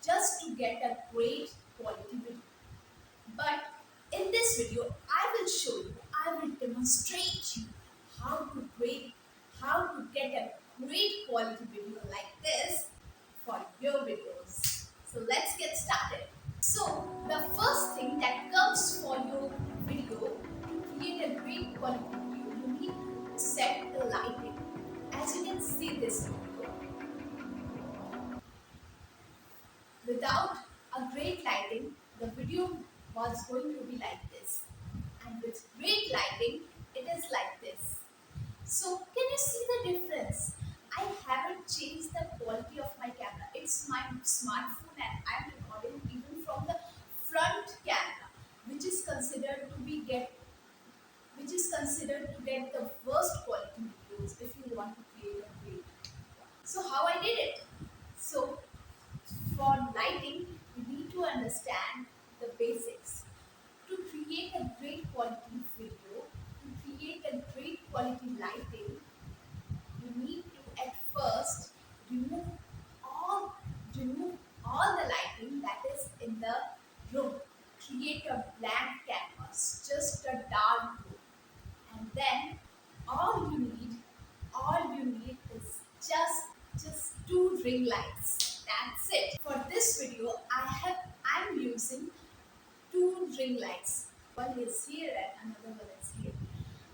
just to get a great quality video. But in this video, I will show you, I will demonstrate you how to create, how to get a great quality video like this for your videos. So let's get started. So the first thing that comes for your video to create a great quality video, you need to set the lighting. As you can see this video, without a great lighting, the video was going to be like this. And with great lighting, it is like this. So can you see the difference? I haven't changed the quality of my camera. It's my smartphone and I'm recording even from the front camera, which is considered to be get which is considered to get the worst quality videos if you want to create a great. So how I did it? So for lighting, you need to understand the basics. To create a great quality video, to create a great quality lighting, you need to at first remove all remove all the lighting that is in the room. Create a blank canvas, just a dark room. And then all you need, all you need is just two ring lights. That's it. For this video, I'm using two ring lights. One is here and another one is here.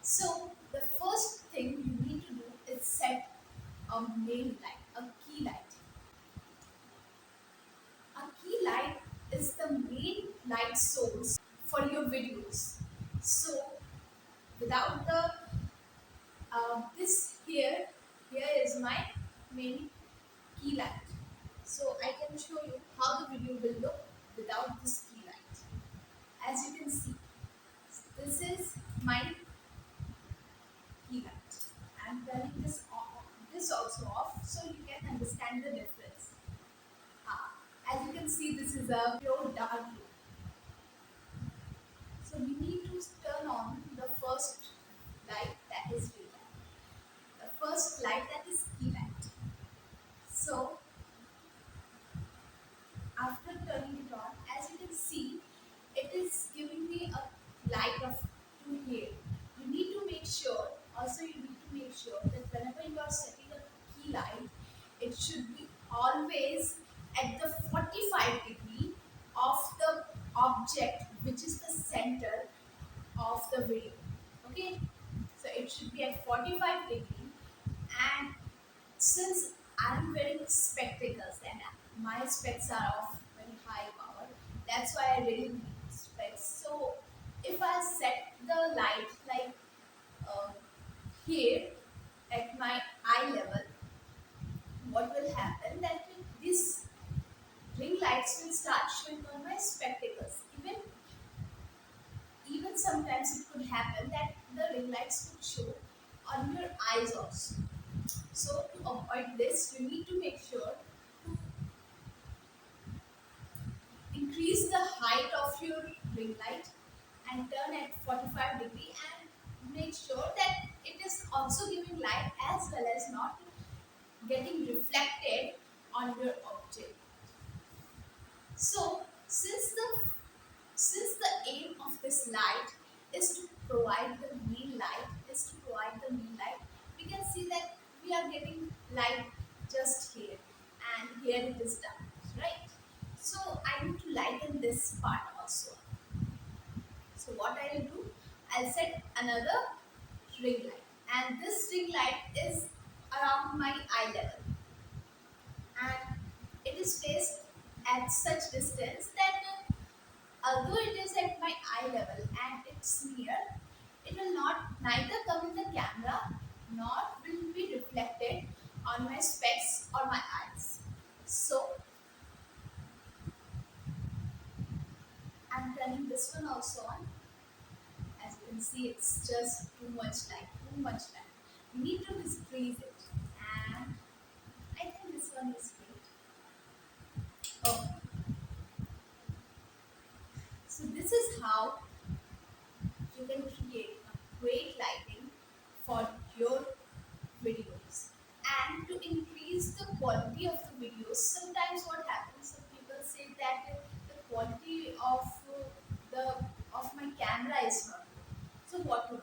So the first thing you need to do is set a main light, a key light. A key light is the main light source for your videos. So without the this here is my main key light. So I can show you how the video will look without this key light. As you can see, this is my key light. I'm turning this off, this also off, so you can understand the difference. As you can see, this is a pure dark blue. So we need to turn on the first light, that is key light. The first light, that is key light. So after turning it on, as you can see, it is giving me a light of 2 here. You need to make sure, also you need to make sure that whenever you are setting a key light, it should be always at the 45 degree of the object, which is the center of the video. Okay, so it should be at 45 degree. And since I'm wearing spectacles and my specs are of very high power, that's why I really need specs. So if I set the light like here at my eye level, what will happen that these ring lights will start showing on my spectacles. Even sometimes it could happen that the ring lights could show on your eyes also. So to avoid this, you need to make sure to increase the height of your ring light and turn at 45 degree and make sure that it is also giving light as well as not getting reflected on your object. So since the aim of this light is to provide the main light, we can see that we are getting light just here and here it is dark, right? So I need to lighten this part also. So what I will do, I'll set another ring light, and this ring light is around my eye level, and it is placed at such distance that although it is at my eye level and it's near, it will not neither come in the camera nor will be reflected on my specs or my eyes. So I'm turning this one also on. As you can see, it's just too much light, too much light. We need to decrease it, and I think this one is great. Oh, so this is how you can create a great lighting for your videos. And to increase the quality of the videos, sometimes what happens, some people quality the of my camera is not good. So what to do?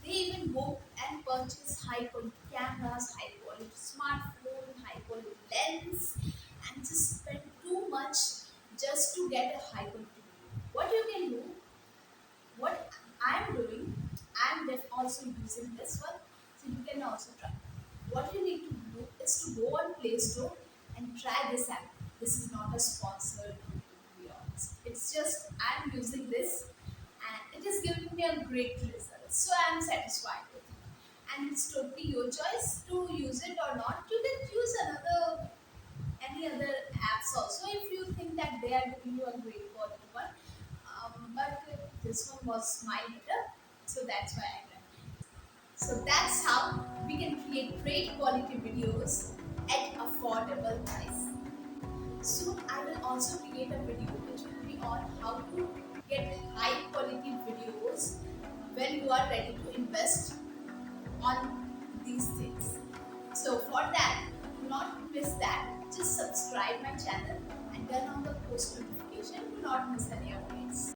They even go and purchase high quality cameras, high quality smartphone, high quality lens, and just spend too much just to get a high quality video. What you can do, what I'm doing, also using this one, so you can also try. What you need to do is to go on Play Store and try this app. This is not a sponsored video, to be honest. It's just I'm using this and it is giving me a great result. So I'm satisfied with it. And it's totally your choice to use it or not. You can use any other apps also if you think that they are giving you a great quality one. But this one was my better, so that's why I went. So that's how we can create great quality videos at affordable price. Soon I will also create a video which will be on how to get high quality videos when you are ready to invest on these things. So for that, do not miss that. Just subscribe my channel and turn on the post notification to not miss any update.